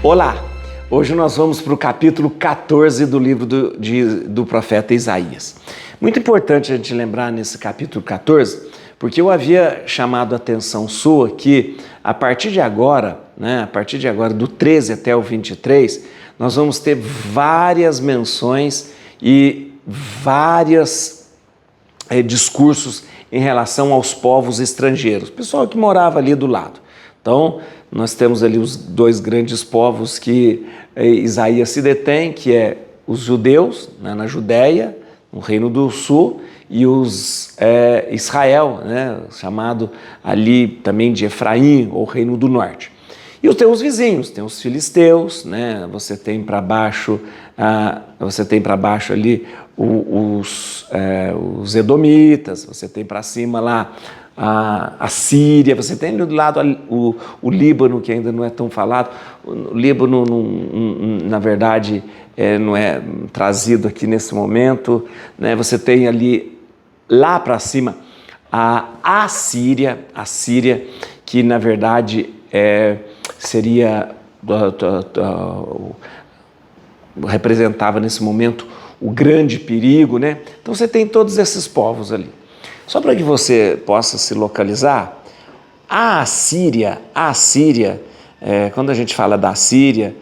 Olá! Hoje nós vamos para o capítulo 14 do livro do profeta Isaías. Muito importante a gente lembrar nesse capítulo 14, porque eu havia chamado a atenção sua que a partir de agora, do 13 até o 23, nós vamos ter várias menções e vários discursos em relação aos povos estrangeiros, pessoal que morava ali do lado. Então, nós temos ali os dois grandes povos que Isaías se detém, que é os judeus, na Judéia, no Reino do Sul, e os Israel, chamado ali também de Efraim, ou Reino do Norte. E tem os vizinhos, tem os filisteus, você tem para baixo, ali os edomitas, você tem para cima lá a Síria, você tem do lado o Líbano, que ainda não é tão falado. O Líbano, na verdade, não é trazido aqui nesse momento, Você tem ali, lá para cima, a Síria, que na verdade seria, representava nesse momento o grande perigo, Então você tem todos esses povos ali. Só para que você possa se localizar, a Síria, quando a gente fala da Síria,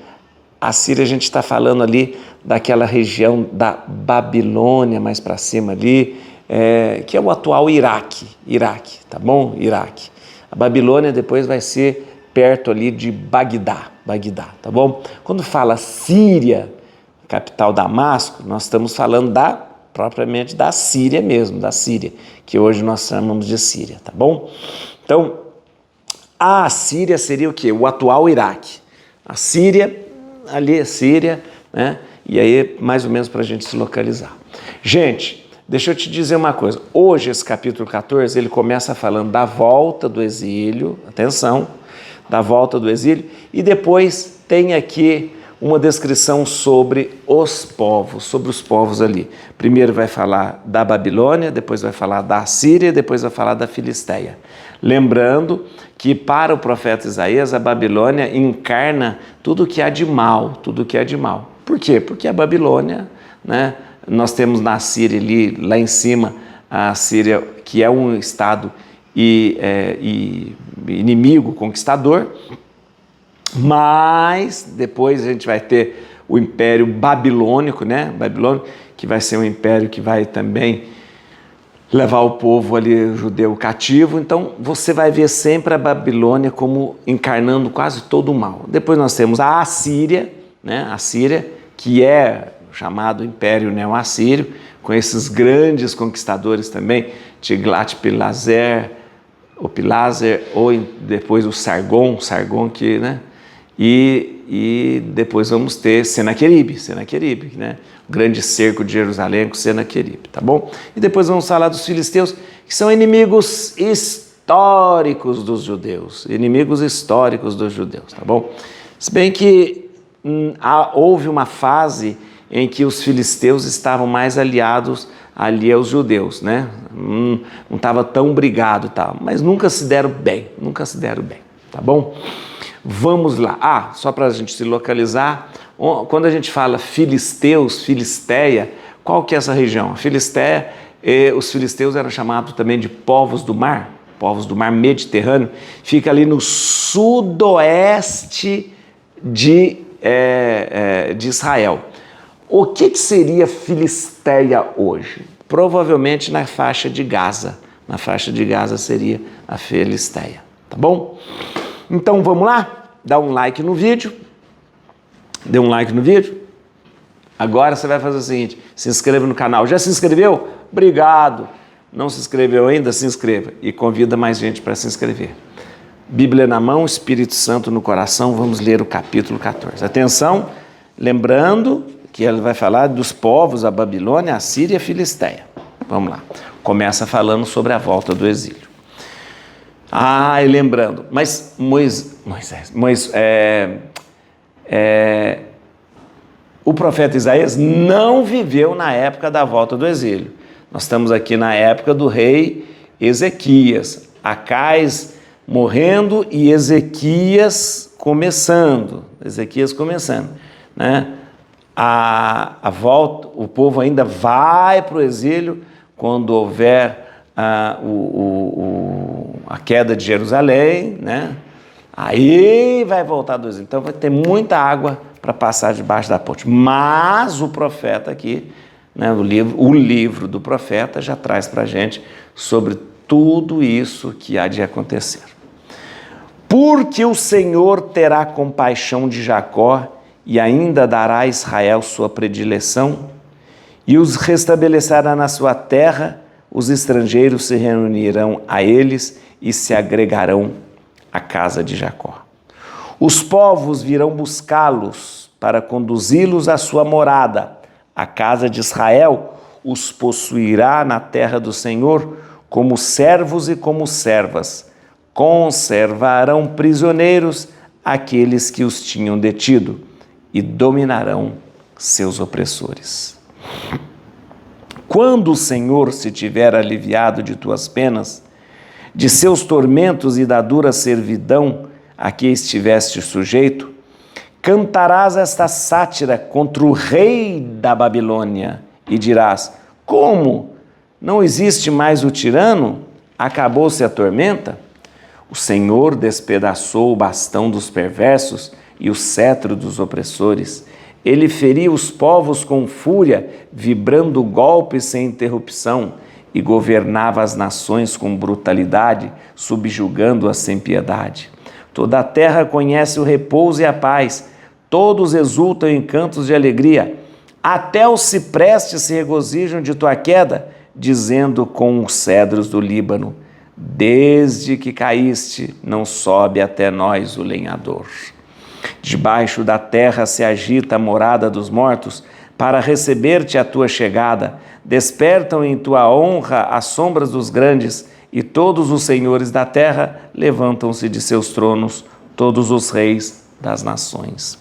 a gente está falando ali daquela região da Babilônia, mais para cima ali, que é o atual Iraque, tá bom? Iraque. A Babilônia depois vai ser perto ali de Bagdá, tá bom? Quando fala Síria, capital Damasco, nós estamos falando propriamente da Síria mesmo, que hoje nós chamamos de Síria, tá bom? Então, a Síria seria o quê? O atual Iraque. A Síria, ali é Síria, E aí, mais ou menos para a gente se localizar. Gente, deixa eu te dizer uma coisa. Hoje, esse capítulo 14, ele começa falando da volta do exílio, atenção, da volta do exílio, e depois tem aqui uma descrição sobre os povos ali. Primeiro vai falar da Babilônia, depois vai falar da Síria, depois vai falar da Filisteia. Lembrando que para o profeta Isaías, a Babilônia encarna tudo que há de mal, Por quê? Porque a Babilônia, nós temos na Síria ali, lá em cima, a Síria, que é um estado inimigo, conquistador, mas depois a gente vai ter o Império Babilônico, Babilônia, que vai ser um império que vai também levar o povo ali judeu cativo. Então você vai ver sempre a Babilônia como encarnando quase todo o mal. Depois nós temos a Assíria, que é chamado Império Neo-Assírio, com esses grandes conquistadores também, Tiglat-Pileser, ou depois o Sargon que, E depois vamos ter Senaqueribe, o grande cerco de Jerusalém com Senaqueribe, tá bom? E depois vamos falar dos filisteus, que são inimigos históricos dos judeus, tá bom? Se bem que houve uma fase em que os filisteus estavam mais aliados ali aos judeus, Não estava tão brigado, mas nunca se deram bem, tá bom? Vamos lá. Só para a gente se localizar, quando a gente fala filisteus, Filisteia, qual que é essa região? A Filisteia, os filisteus eram chamados também de povos do mar Mediterrâneo, fica ali no sudoeste de Israel. O que seria Filisteia hoje? Provavelmente na faixa de Gaza. Na faixa de Gaza seria a Filisteia, tá bom? Então vamos lá? Dá um like no vídeo. Dê um like no vídeo. Agora você vai fazer o seguinte: se inscreva no canal. Já se inscreveu? Obrigado. Não se inscreveu ainda? Se inscreva. E convida mais gente para se inscrever. Bíblia na mão, Espírito Santo no coração. Vamos ler o capítulo 14. Atenção, lembrando que ele vai falar dos povos, a Babilônia, a Síria e a Filisteia. Vamos lá. Começa falando sobre a volta do exílio. E lembrando, mas o profeta Isaías não viveu na época da volta do exílio. Nós estamos aqui na época do rei Ezequias. Acais morrendo e Ezequias começando, né? A volta, o povo ainda vai para o exílio quando houver a queda de Jerusalém, né? Aí vai voltar do exílio. Então vai ter muita água para passar debaixo da ponte. Mas o profeta aqui, né, o livro do profeta já traz para a gente sobre tudo isso que há de acontecer. Porque o Senhor terá compaixão de Jacó e ainda dará a Israel sua predileção, e os restabelecerá na sua terra, os estrangeiros se reunirão a eles e se agregarão à casa de Jacó. Os povos virão buscá-los para conduzi-los à sua morada. A casa de Israel os possuirá na terra do Senhor como servos e como servas. Conservarão prisioneiros aqueles que os tinham detido e dominarão seus opressores. Quando o Senhor se tiver aliviado de tuas penas, de seus tormentos e da dura servidão a que estiveste sujeito, cantarás esta sátira contra o rei da Babilônia e dirás: como? Não existe mais o tirano? Acabou-se a tormenta? O Senhor despedaçou o bastão dos perversos e o cetro dos opressores. Ele feria os povos com fúria, vibrando golpes sem interrupção, e governava as nações com brutalidade, subjugando-as sem piedade. Toda a terra conhece o repouso e a paz, todos exultam em cantos de alegria. Até os ciprestes se regozijam de tua queda, dizendo com os cedros do Líbano: desde que caíste, não sobe até nós o lenhador. Debaixo da terra se agita a morada dos mortos, para receber-te a tua chegada. Despertam em tua honra as sombras dos grandes, e todos os senhores da terra levantam-se de seus tronos, todos os reis das nações.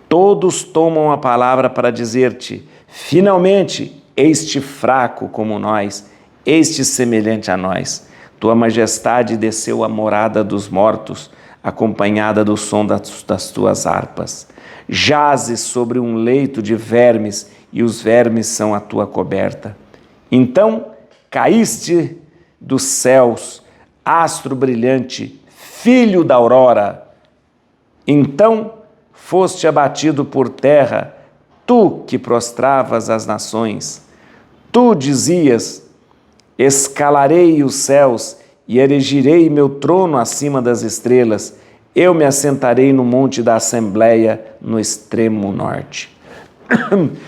Todos tomam a palavra para dizer-te: finalmente, este fraco como nós, este semelhante a nós. Tua majestade desceu à morada dos mortos, acompanhada do som das tuas harpas. Jazes sobre um leito de vermes, e os vermes são a tua coberta. Então caíste dos céus, astro brilhante, filho da aurora. Então foste abatido por terra, tu que prostravas as nações. Tu dizias: escalarei os céus e erigirei meu trono acima das estrelas. Eu me assentarei no monte da Assembleia, no extremo norte.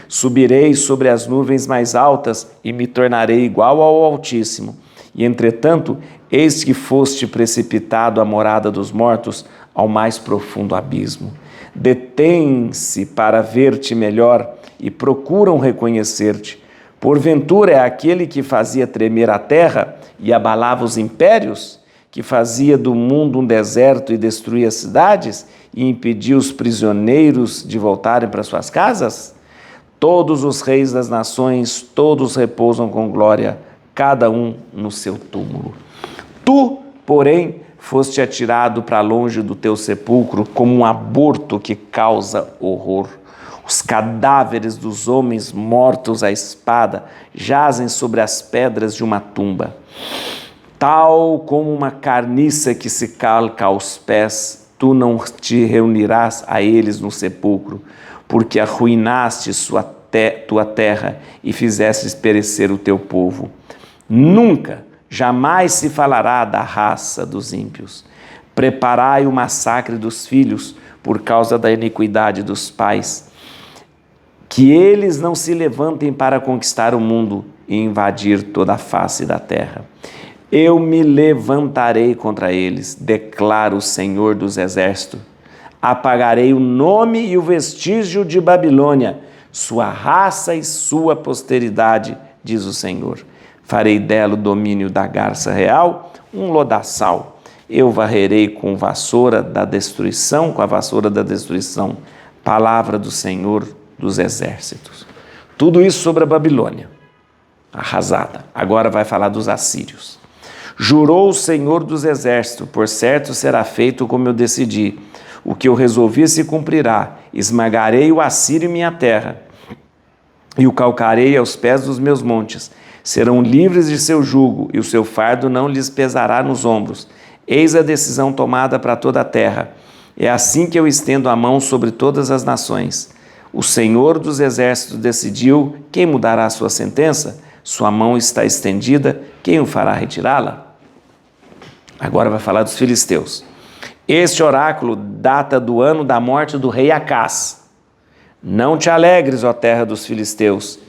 Subirei sobre as nuvens mais altas e me tornarei igual ao Altíssimo. E, entretanto, eis que foste precipitado à morada dos mortos, ao mais profundo abismo. Detêm-se para ver-te melhor e procuram reconhecer-te. Porventura é aquele que fazia tremer a terra e abalava os impérios, que fazia do mundo um deserto e destruía cidades e impedia os prisioneiros de voltarem para suas casas? Todos os reis das nações, todos repousam com glória, cada um no seu túmulo. Tu, porém, foste atirado para longe do teu sepulcro como um aborto que causa horror. Os cadáveres dos homens mortos à espada jazem sobre as pedras de uma tumba. Tal como uma carniça que se calca aos pés, tu não te reunirás a eles no sepulcro, porque arruinaste tua terra e fizestes perecer o teu povo. Nunca, jamais se falará da raça dos ímpios. Preparai o massacre dos filhos por causa da iniquidade dos pais, que eles não se levantem para conquistar o mundo e invadir toda a face da terra. Eu me levantarei contra eles, declara o Senhor dos Exércitos. Apagarei o nome e o vestígio de Babilônia, sua raça e sua posteridade, diz o Senhor. Farei dela o domínio da garça real, um lodaçal. Eu varrerei com a vassoura da destruição, palavra do Senhor dos Exércitos. Tudo isso sobre a Babilônia, arrasada. Agora vai falar dos assírios. Jurou o Senhor dos Exércitos: por certo será feito como eu decidi. o que eu resolvi se cumprirá. Esmagarei o assírio em minha terra e o calcarei aos pés dos meus montes. Serão livres de seu jugo e o seu fardo não lhes pesará nos ombros. Eis a decisão tomada para toda a terra. É assim que eu estendo a mão sobre todas as nações. O Senhor dos exércitos decidiu: quem mudará a sua sentença? Sua mão está estendida, quem o fará retirá-la? Agora vai falar dos filisteus. Este oráculo data do ano da morte do rei Acás. Não te alegres, ó terra dos filisteus,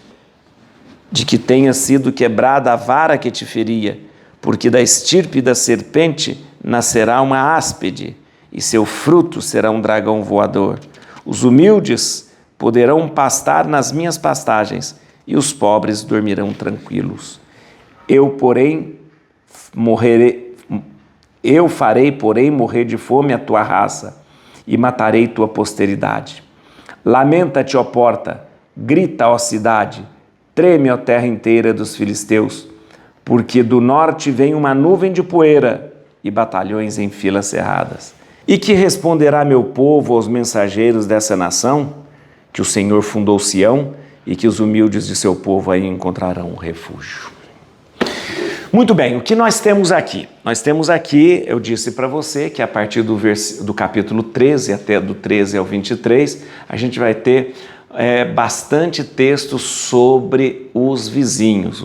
de que tenha sido quebrada a vara que te feria, porque da estirpe da serpente nascerá uma áspide, e seu fruto será um dragão voador. Os humildes poderão pastar nas minhas pastagens, e os pobres dormirão tranquilos. Eu farei, porém, morrer de fome a tua raça, e matarei tua posteridade. Lamenta-te, ó porta, grita, ó cidade, treme, ó terra inteira dos filisteus, porque do norte vem uma nuvem de poeira e batalhões em filas cerradas. E que responderá meu povo aos mensageiros dessa nação? Que o Senhor fundou Sião e que os humildes de seu povo aí encontrarão um refúgio. Muito bem, o que nós temos aqui? Nós temos aqui, eu disse para você que a partir do capítulo 13, até do 13 ao 23, a gente vai ter bastante texto sobre os vizinhos,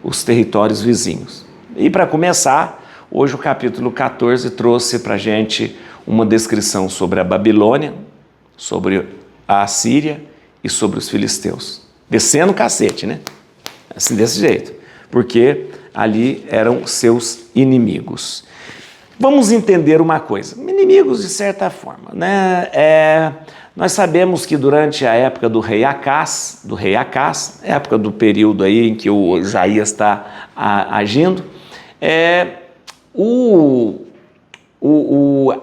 os territórios vizinhos. E para começar, hoje o capítulo 14 trouxe para a gente uma descrição sobre a Babilônia, sobre a Assíria e sobre os filisteus. Descendo o cacete, né? Assim, desse jeito. Porque ali eram seus inimigos. Vamos entender uma coisa. Inimigos de certa forma, né? Nós sabemos que durante a época do rei Acás, época do período aí em que o Isaías está agindo,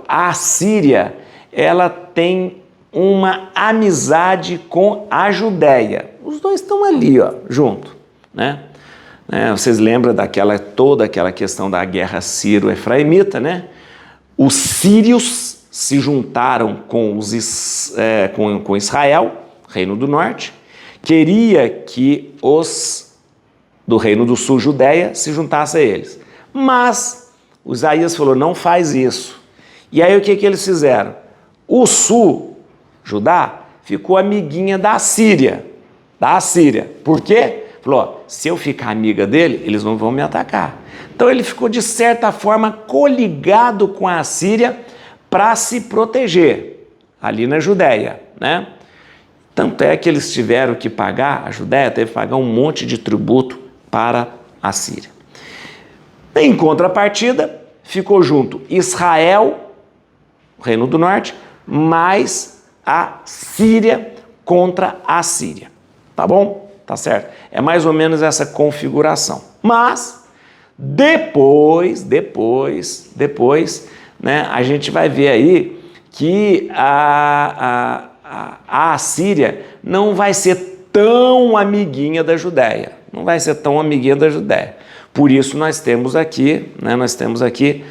a Assíria, ela tem uma amizade com a Judéia. Os dois estão ali, ó, junto, né? Vocês lembram toda aquela questão da guerra sírio-efraimita, né? Os sírios se juntaram com Israel, reino do norte, queria que os do reino do sul, Judéia, se juntassem a eles. Mas o Isaías falou, não faz isso. E aí o que eles fizeram? O sul, Judá, ficou amiguinha da Síria. Por quê? Falou, se eu ficar amiga dele, eles não vão me atacar. Então ele ficou, de certa forma, coligado com a Síria para se proteger, ali na Judéia, né? Tanto é que eles tiveram que pagar, a Judéia teve que pagar um monte de tributo para a Síria. Em contrapartida, ficou junto Israel, o reino do norte, mais a Síria contra a Síria. Tá bom? Tá certo? É mais ou menos essa configuração. Mas, depois, né, a gente vai ver aí que a Assíria não vai ser tão amiguinha da Judéia. Por isso nós temos aqui,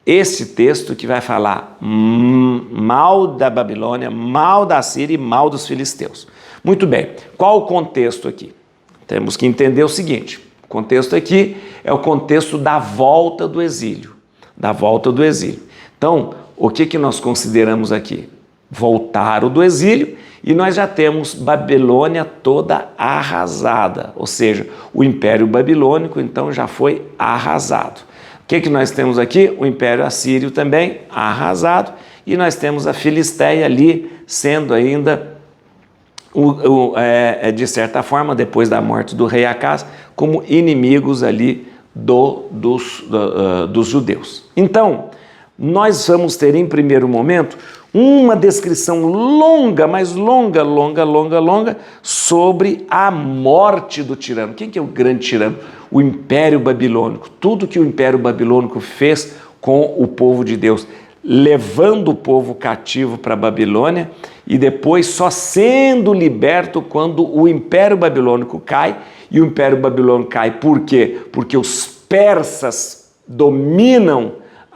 esse texto que vai falar mal da Babilônia, mal da Síria e mal dos filisteus. Muito bem, qual o contexto aqui? Temos que entender o seguinte, o contexto aqui é o contexto da volta do exílio, Então, o que nós consideramos aqui? Voltaram do exílio e nós já temos Babilônia toda arrasada, ou seja, o Império Babilônico então já foi arrasado. O que nós temos aqui? O Império Assírio também arrasado e nós temos a Filistéia ali sendo ainda, de certa forma, depois da morte do rei Acás, como inimigos ali dos judeus. Então, nós vamos ter em primeiro momento uma descrição longa, mas longa, sobre a morte do tirano. Quem que é o grande tirano? O Império Babilônico. Tudo que o Império Babilônico fez com o povo de Deus, levando o povo cativo para a Babilônia e depois só sendo liberto quando o Império Babilônico cai. E o Império Babilônico cai por quê? Porque os persas dominam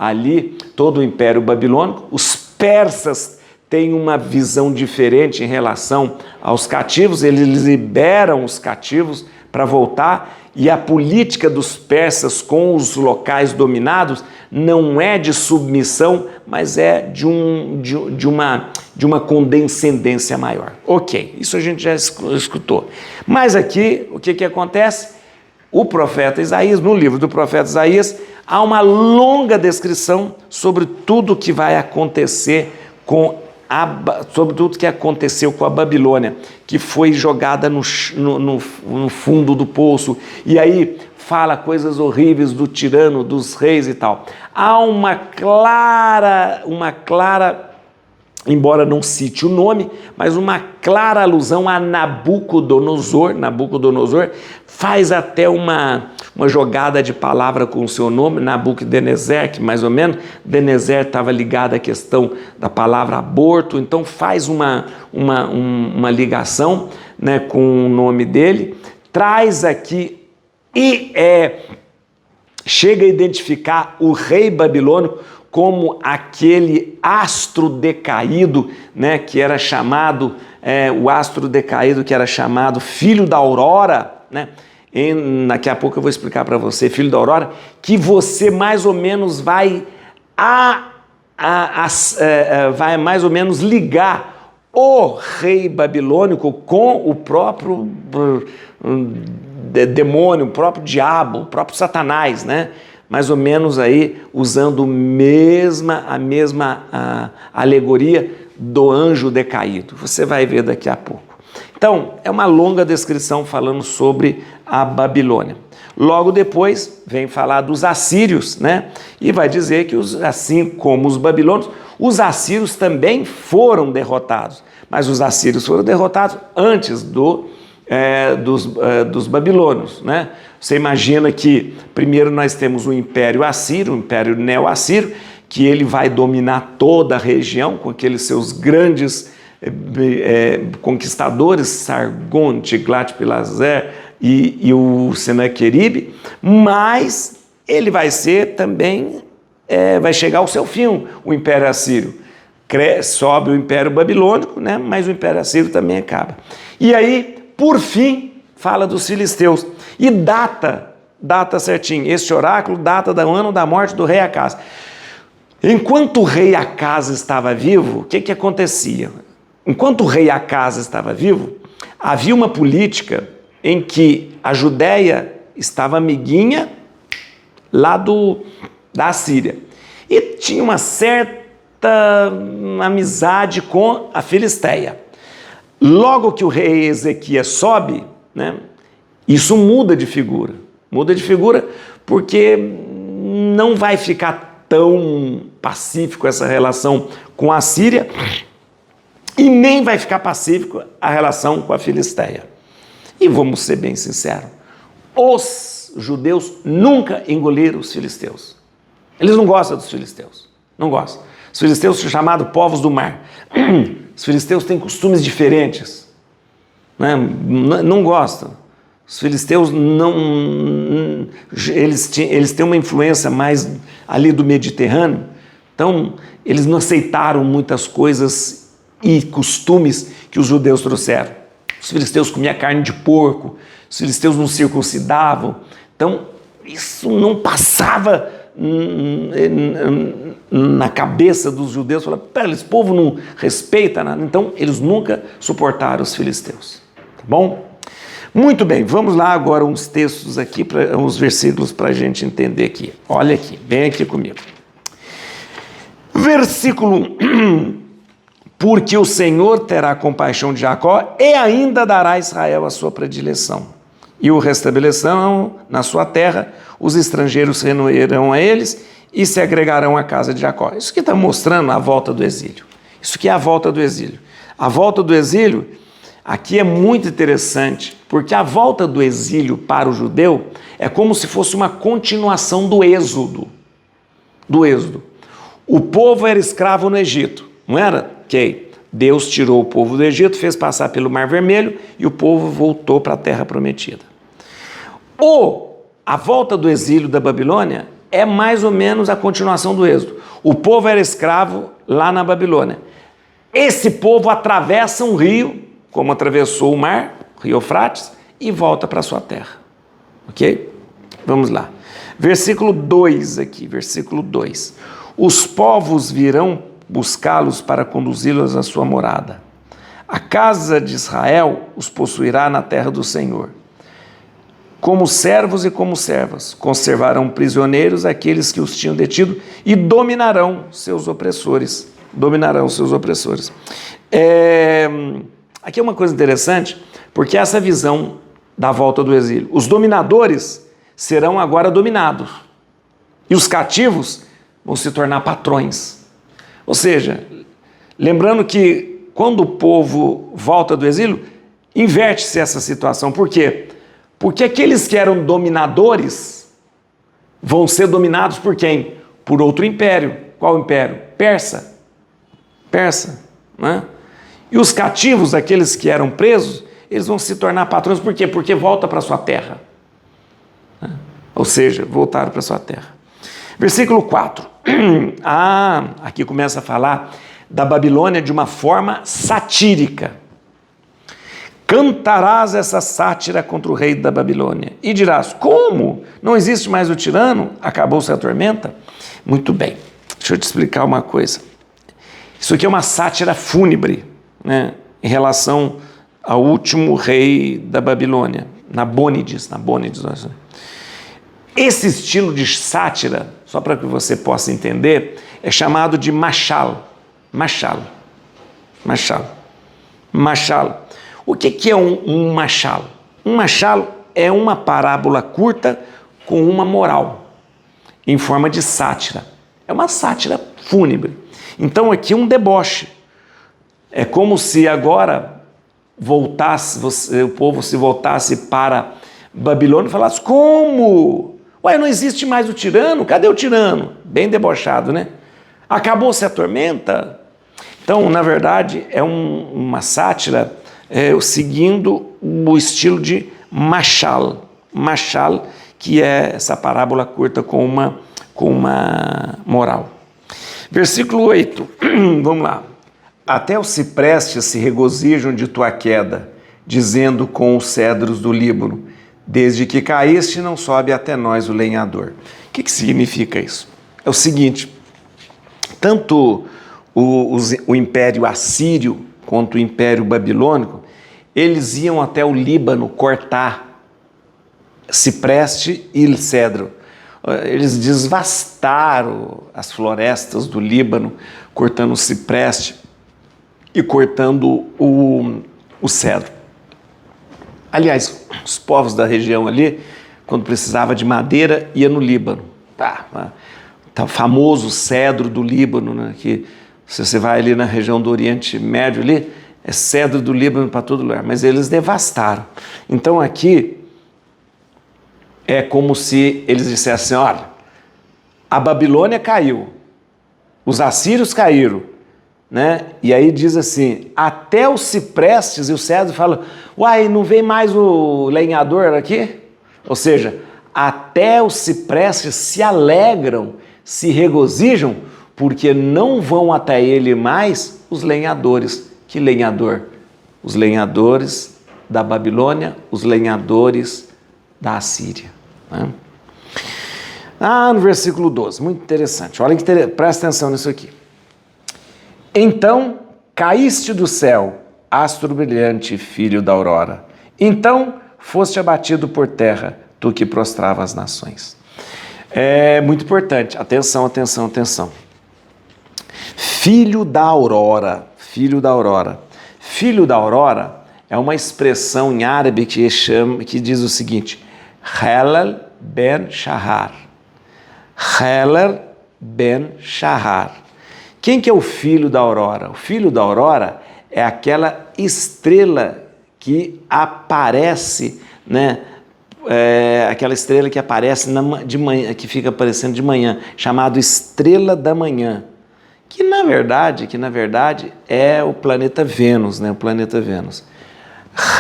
ali todo o Império Babilônico. Os persas têm uma visão diferente em relação aos cativos, eles liberam os cativos para voltar, e a política dos persas com os locais dominados não é de submissão, mas é de uma condescendência maior. Ok, isso a gente já escutou. Mas aqui, o que acontece? O profeta Isaías, no livro do profeta Isaías, há uma longa descrição sobre tudo que vai acontecer sobre tudo que aconteceu com a Babilônia, que foi jogada no fundo do poço, e aí fala coisas horríveis do tirano, dos reis e tal. Há uma clara, embora não cite o nome, mas uma clara alusão a Nabucodonosor. Nabucodonosor faz até uma jogada de palavra com o seu nome, Nabucodonosor, que mais ou menos, Denezer estava ligado à questão da palavra aborto, então faz uma ligação, né, com o nome dele, traz aqui e chega a identificar o rei babilônico como aquele astro decaído, né, que era chamado, o astro decaído que era chamado filho da aurora, né? Daqui a pouco eu vou explicar para você, filho da aurora, que você mais ou menos vai mais ou menos ligar o rei babilônico com o próprio demônio, o próprio diabo, o próprio Satanás, né? Mais ou menos aí usando a mesma alegoria do anjo decaído. Você vai ver daqui a pouco. Então, é uma longa descrição falando sobre a Babilônia. Logo depois, vem falar dos assírios, né? E vai dizer que, assim como os babilônios, os assírios também foram derrotados. Mas os assírios foram derrotados antes dos babilônios, né? Você imagina que primeiro nós temos o Império Assírio, o Império Neo-Assírio, que ele vai dominar toda a região com aqueles seus grandes conquistadores, Sargon, Tiglat-Pileser e o Senaqueribe, mas ele vai ser também, vai chegar ao seu fim, o Império Assírio. Sobe o Império Babilônico, né? Mas o Império Assírio também acaba. E aí, por fim, fala dos filisteus e data certinho. Este oráculo data do ano da morte do rei Acás. Enquanto o rei Acás estava vivo, o que acontecia? Enquanto o rei Acás estava vivo, havia uma política em que a Judéia estava amiguinha lá da Assíria e tinha uma certa amizade com a Filisteia. Logo que o rei Ezequias sobe, né, isso muda de figura. Muda de figura porque não vai ficar tão pacífico essa relação com a Síria e nem vai ficar pacífico a relação com a Filisteia. E vamos ser bem sinceros, os judeus nunca engoliram os filisteus. Eles não gostam dos filisteus, não gostam. Os filisteus são chamados povos do mar. Os filisteus têm costumes diferentes, né? Não gostam. Os filisteus eles têm uma influência mais ali do Mediterrâneo, então eles não aceitaram muitas coisas e costumes que os judeus trouxeram. Os filisteus comiam carne de porco, os filisteus não circuncidavam, então isso não passava na cabeça dos judeus. Falaram, pera, esse povo não respeita nada. Então eles nunca suportaram os filisteus, tá bom? Muito bem, vamos lá agora uns textos aqui, uns versículos para a gente entender aqui. Olha aqui, vem aqui comigo. Versículo 1. Porque o Senhor terá compaixão de Jacó e ainda dará a Israel a sua predileção. E o restabelecerão na sua terra, os estrangeiros renoerão a eles e se agregarão à casa de Jacó. Isso que está mostrando a volta do exílio. Isso que é a volta do exílio. A volta do exílio aqui é muito interessante, porque a volta do exílio para o judeu é como se fosse uma continuação do êxodo. Do êxodo. O povo era escravo no Egito, não era? Ok. Deus tirou o povo do Egito, fez passar pelo Mar Vermelho e o povo voltou para a Terra Prometida. A volta do exílio da Babilônia é mais ou menos a continuação do Êxodo. O povo era escravo lá na Babilônia. Esse povo atravessa um rio, como atravessou o mar, o rio Eufrates, e volta para sua terra. Ok? Vamos lá. Versículo 2 aqui, versículo 2. Os povos virão buscá-los para conduzi-los à sua morada. A casa de Israel os possuirá na terra do Senhor. Como servos e como servas, conservarão prisioneiros aqueles que os tinham detido e dominarão seus opressores. Dominarão seus opressores. Aqui é uma coisa interessante, porque essa visão da volta do exílio. Os dominadores serão agora dominados. E os cativos vão se tornar patrões. Ou seja, lembrando que quando o povo volta do exílio, inverte-se essa situação. Por quê? Porque aqueles que eram dominadores vão ser dominados por quem? Por outro império. Qual império? Persa. Persa, né? E os cativos, aqueles que eram presos, eles vão se tornar patrões. Por quê? Porque volta para sua terra. Ou seja, voltaram para sua terra. Versículo 4. Aqui começa a falar da Babilônia de uma forma satírica. Cantarás essa sátira contra o rei da Babilônia e dirás, como? Não existe mais o tirano? Acabou-se a tormenta? Muito bem, deixa eu te explicar uma coisa. Isso aqui é uma sátira fúnebre, né, em relação ao último rei da Babilônia, Nabônides. Esse estilo de sátira, só para que você possa entender, é chamado de machal. O que é um machal? Um machal é uma parábola curta com uma moral, em forma de sátira. É uma sátira fúnebre. Então aqui um deboche. É como se agora o povo se voltasse para Babilônia e falasse, como? Ué, não existe mais o tirano? Cadê o tirano? Bem debochado, né? Acabou-se a tormenta? Então, na verdade, é uma sátira seguindo o estilo de machal. Machal, que é essa parábola curta com uma moral. Versículo 8, vamos lá. Até os ciprestes se regozijam de tua queda, dizendo com os cedros do Líbano, desde que caíste não sobe até nós o lenhador. O que significa isso? É o seguinte, tanto o Império Assírio quanto o Império Babilônico, eles iam até o Líbano cortar cipreste e cedro. Eles desvastaram as florestas do Líbano, cortando o cipreste e cortando o cedro. Aliás, os povos da região ali, quando precisava de madeira, ia no Líbano. Tá o famoso cedro do Líbano, né, que se você vai ali na região do Oriente Médio, ali, é cedro do Líbano para todo lugar, mas eles devastaram. Então aqui é como se eles dissessem, olha, a Babilônia caiu, os assírios caíram, né? E aí diz assim, até os ciprestes e o cedro falam, uai, não vem mais o lenhador aqui? Ou seja, até os ciprestes se alegram, se regozijam, porque não vão até ele mais os lenhadores. Que lenhador? Os lenhadores da Babilônia, os lenhadores da Assíria. Né? No versículo 12, muito interessante. Olha que presta atenção nisso aqui. Então caíste do céu, astro brilhante, filho da aurora. Então foste abatido por terra, tu que prostrava as nações. É muito importante. Atenção. Filho da aurora. Filho da aurora. Filho da aurora é uma expressão em árabe que diz o seguinte, Helal ben Shahar. Helal ben Shahar. Quem que é o filho da aurora? O filho da aurora é aquela estrela que aparece, né? Aquela estrela que aparece de manhã, que fica aparecendo de manhã, chamado estrela da manhã, que na verdade é o planeta Vênus, né? O planeta Vênus.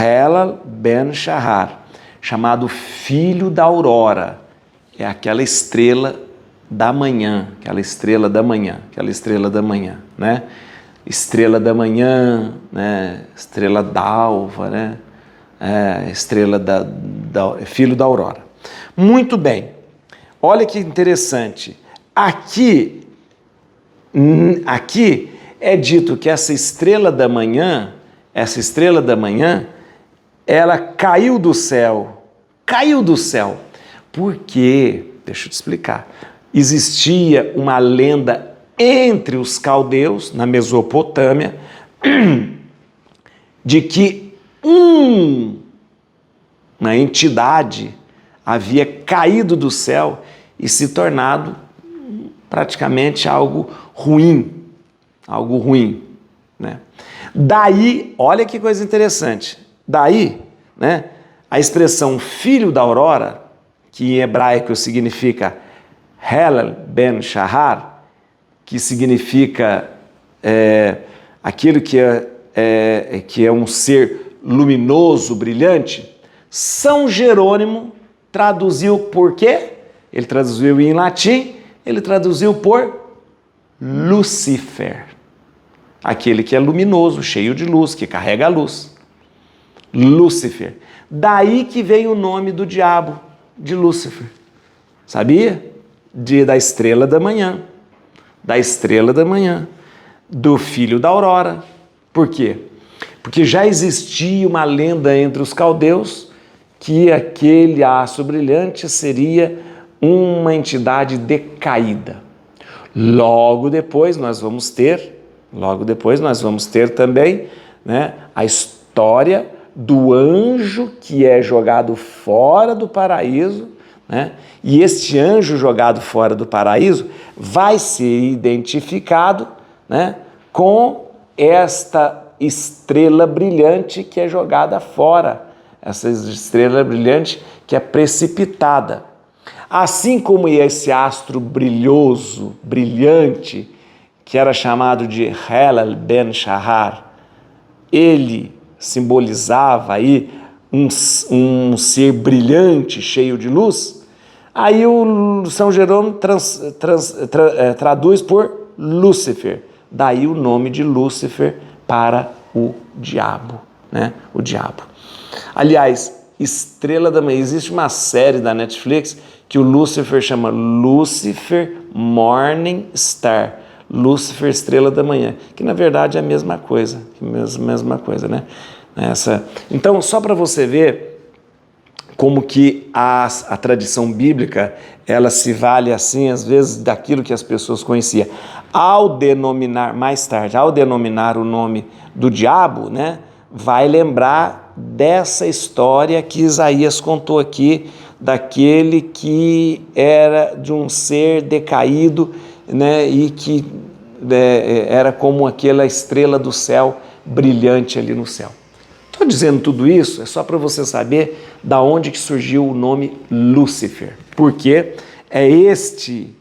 Helal ben Shahar, chamado filho da aurora, é aquela estrela da manhã, aquela estrela da manhã, né? Estrela da manhã, né? Estrela d'alva, né? Estrela filho da aurora. Muito bem, olha que interessante, aqui é dito que essa estrela da manhã, ela caiu do céu, porque, deixa eu te explicar, existia uma lenda entre os caldeus, na Mesopotâmia, de que uma entidade havia caído do céu e se tornado praticamente algo ruim, né? Daí, olha que coisa interessante, né, a expressão filho da aurora, que em hebraico significa Helel ben Shahar, que significa aquilo que é um ser luminoso, brilhante. São Jerônimo traduziu por quê? Ele traduziu em latim, ele traduziu por Lúcifer, aquele que é luminoso, cheio de luz, que carrega a luz. Lúcifer. Daí que vem o nome do diabo, de Lúcifer. Sabia? Da estrela da manhã. Do filho da aurora. Por quê? Porque já existia uma lenda entre os caldeus que aquele astro brilhante seria uma entidade decaída. Logo depois nós vamos ter também, né, a história do anjo que é jogado fora do paraíso, né? E este anjo jogado fora do paraíso vai ser identificado, né, com esta estrela brilhante que é jogada fora, essa estrela brilhante que é precipitada. Assim como esse astro brilhoso, brilhante, que era chamado de Helel ben Shahar, ele simbolizava aí um ser brilhante, cheio de luz. Aí o São Jerônimo traduz por Lúcifer, daí o nome de Lúcifer para o diabo, né? O diabo. Aliás, estrela da manhã, existe uma série da Netflix que o Lúcifer chama Lucifer Morning Star, Lúcifer, estrela da manhã, que na verdade é a mesma coisa, né? Então, só para você ver como que a tradição bíblica, ela se vale assim, às vezes, daquilo que as pessoas conheciam. Ao denominar o nome do diabo, né, vai lembrar dessa história que Isaías contou aqui, daquele que era de um ser decaído, né, e que era como aquela estrela do céu brilhante ali no céu. Estou dizendo tudo isso é só para você saber da onde que surgiu o nome Lúcifer, porque é este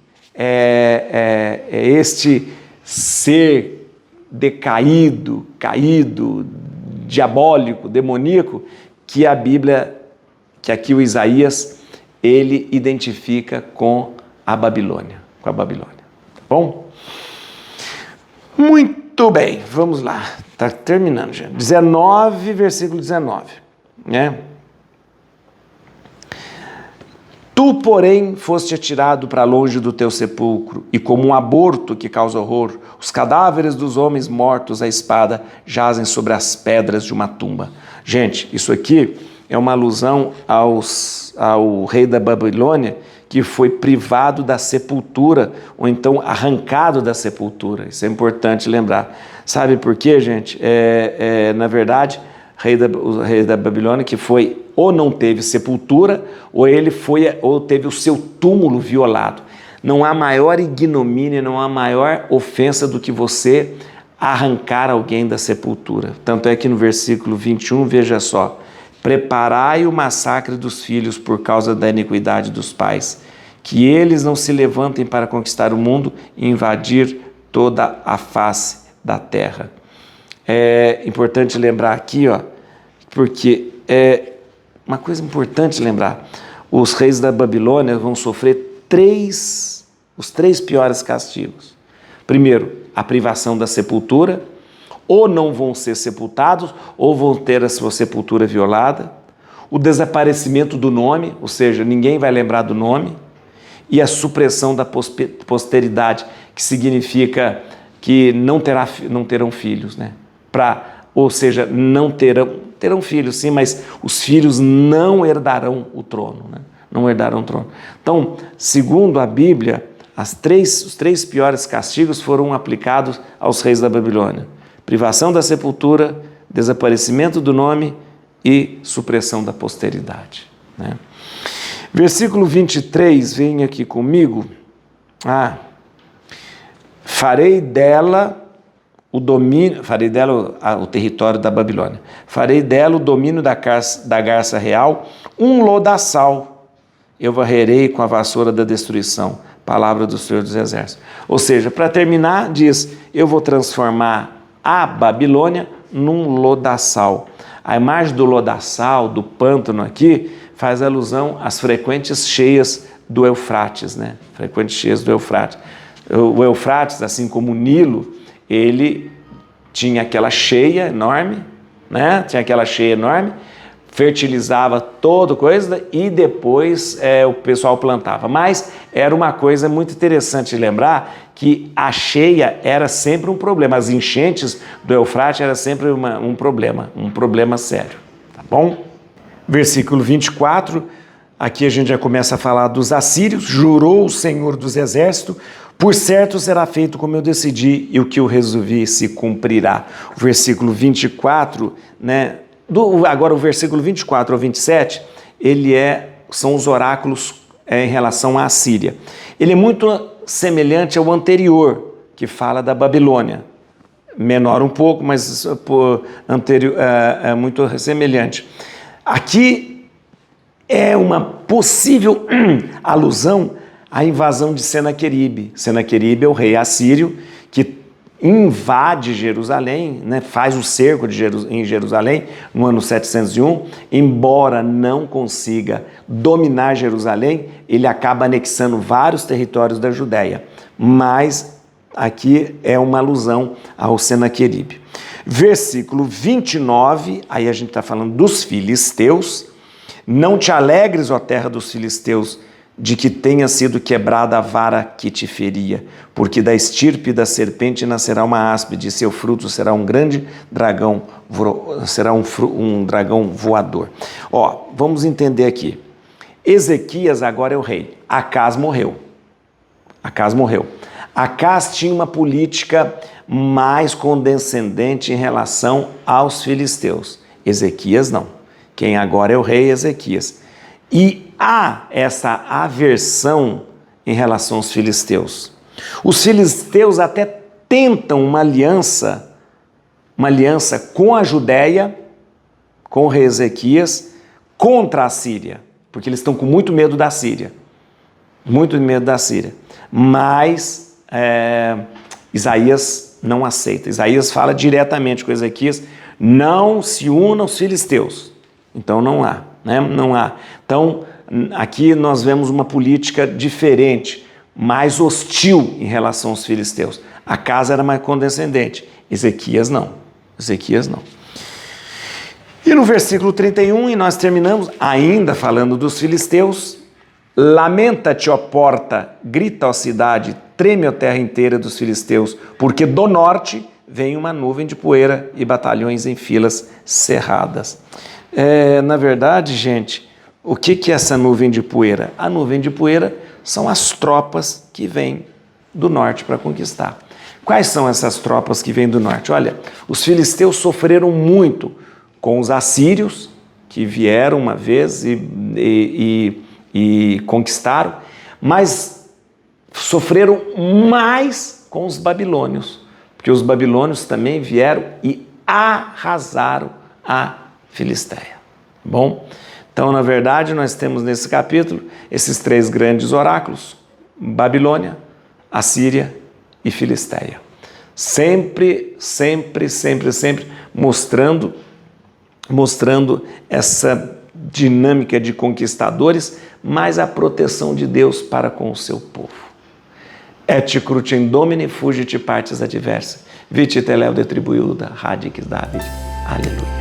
ser decaído, caído, diabólico, demoníaco, que a Bíblia, que aqui o Isaías, ele identifica com a Babilônia, Tá bom? Muito bem, vamos lá, está terminando já. 19, versículo 19, né? Tu, porém, foste atirado para longe do teu sepulcro, e como um aborto que causa horror, os cadáveres dos homens mortos à espada jazem sobre as pedras de uma tumba. Gente, isso aqui é uma alusão ao rei da Babilônia, que foi privado da sepultura, ou então arrancado da sepultura. Isso é importante lembrar. Sabe por quê, gente? Na verdade, o rei da Babilônia, que foi, ou não teve sepultura, ou teve o seu túmulo violado. Não há maior ignomínia, não há maior ofensa do que você arrancar alguém da sepultura. Tanto é que no versículo 21, veja só: preparai o massacre dos filhos por causa da iniquidade dos pais, que eles não se levantem para conquistar o mundo e invadir toda a face da terra. É importante lembrar aqui, porque é uma coisa importante lembrar: os reis da Babilônia vão sofrer três Os 3 piores castigos. Primeiro, a privação da sepultura, ou não vão ser sepultados, ou vão ter a sua sepultura violada. O desaparecimento do nome, ou seja, ninguém vai lembrar do nome. E a supressão da posteridade, que significa que não terão filhos, né? Ou seja, não terão filhos, sim, mas os filhos não herdarão o trono, né? Não herdarão o trono. Então, segundo a Bíblia, os 3 piores castigos foram aplicados aos reis da Babilônia: privação da sepultura, desaparecimento do nome e supressão da posteridade, né? Versículo 23, vem aqui comigo. Farei dela o território da Babilônia. Farei dela o domínio da garça real, um lodaçal. Eu varrerei com a vassoura da destruição. Palavra do Senhor dos Exércitos. Ou seja, para terminar, diz: eu vou transformar a Babilônia num lodaçal. A imagem do lodaçal, do pântano aqui, faz alusão às frequentes cheias do Eufrates, né? Frequentes cheias do Eufrates. O Eufrates, assim como o Nilo, ele tinha aquela cheia enorme, né? Tinha aquela cheia enorme, fertilizava toda coisa e depois o pessoal plantava. Mas era uma coisa muito interessante lembrar que a cheia era sempre um problema. As enchentes do Eufrates era sempre um problema sério, tá bom? Versículo 24, aqui a gente já começa a falar dos assírios. Jurou o Senhor dos Exércitos: por certo será feito como eu decidi, e o que eu resolvi se cumprirá. O versículo 24, né? Agora o versículo 24 ao 27, são os oráculos em relação à Assíria. Ele é muito semelhante ao anterior, que fala da Babilônia. Menor um pouco, mas é muito semelhante. Aqui é uma possível alusão à invasão de Senaqueribe. Senaqueribe é o rei assírio que invade Jerusalém, né, faz o cerco em Jerusalém no ano 701. Embora não consiga dominar Jerusalém, ele acaba anexando vários territórios da Judéia. Mas aqui é uma alusão ao Senaqueribe. Versículo 29, aí a gente está falando dos filisteus. Não te alegres, ó terra dos filisteus, de que tenha sido quebrada a vara que te feria, porque da estirpe da serpente nascerá uma áspide, e seu fruto será um grande dragão, será um dragão voador. Vamos entender aqui. Ezequias agora é o rei. Acás morreu. Acás tinha uma política mais condescendente em relação aos filisteus. Ezequias não. Quem agora é o rei é Ezequias. E há essa aversão em relação aos filisteus. Os filisteus até tentam uma aliança com a Judéia, com o rei Ezequias, contra a Síria, porque eles estão com muito medo da Síria. Mas Isaías não aceita. Isaías fala diretamente com Ezequias: não se una aos filisteus. Então não há, né? Não há. Então aqui nós vemos uma política diferente, mais hostil em relação aos filisteus. Acás era mais condescendente, Ezequias não. E no versículo 31, e nós terminamos ainda falando dos filisteus: lamenta-te, ó porta, grita, ó cidade, treme a terra inteira dos filisteus, porque do norte vem uma nuvem de poeira e batalhões em filas cerradas. Na verdade, gente, o que é essa nuvem de poeira? A nuvem de poeira são as tropas que vêm do norte para conquistar. Quais são essas tropas que vêm do norte? Olha, os filisteus sofreram muito com os assírios, que vieram uma vez e conquistaram, mas sofreram mais com os babilônios, porque os babilônios também vieram e arrasaram a Filisteia. Bom, então na verdade nós temos nesse capítulo esses 3 grandes oráculos: Babilônia, Assíria e Filisteia. Sempre mostrando essa dinâmica de conquistadores, mas a proteção de Deus para com o seu povo. Et crucem Domini fugit partes adversa. Vite teleo detribuiuda radix David. Aleluia.